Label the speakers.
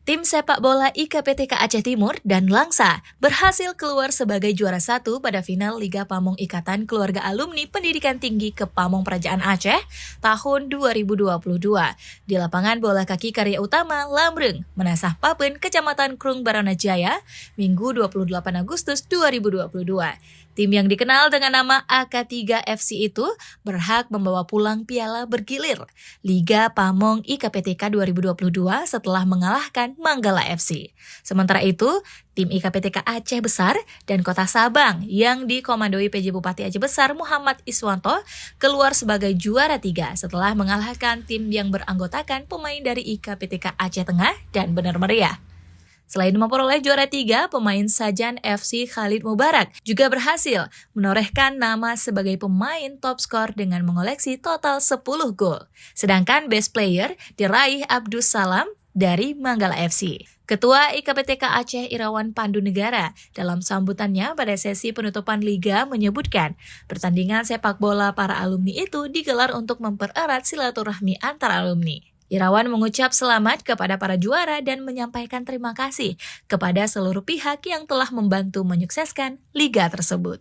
Speaker 1: Tim sepak bola IKPTK Aceh Timur dan Langsa berhasil keluar sebagai juara satu pada final Liga Pamong Ikatan Keluarga Alumni Pendidikan Tinggi Kepamong Praja Aceh tahun 2022 di lapangan bola kaki Karya Utama Lamreng, Menasah Papen, Kecamatan Krung Baranajaya, Minggu 28 Agustus 2022. Tim yang dikenal dengan nama AK3 FC itu berhak membawa pulang piala bergilir Liga Pamong IKPTK 2022 setelah mengalahkan Manggala FC. Sementara itu, tim IKPTK Aceh Besar dan Kota Sabang yang dikomandoi PJ Bupati Aceh Besar Muhammad Iswanto keluar sebagai juara 3 setelah mengalahkan tim yang beranggotakan pemain dari IKPTK Aceh Tengah dan Benar Meriah. Selain memperoleh juara 3, pemain Sajan FC Khalid Mubarak juga berhasil menorehkan nama sebagai pemain top skor dengan mengoleksi total 10 gol. Sedangkan best player diraih Abdus Salam dari Manggala FC. Ketua IKPTK Aceh Irawan Pandu Negara dalam sambutannya pada sesi penutupan Liga menyebutkan pertandingan sepak bola para alumni itu digelar untuk mempererat silaturahmi antar alumni. Irawan mengucap selamat kepada para juara dan menyampaikan terima kasih kepada seluruh pihak yang telah membantu menyukseskan liga tersebut.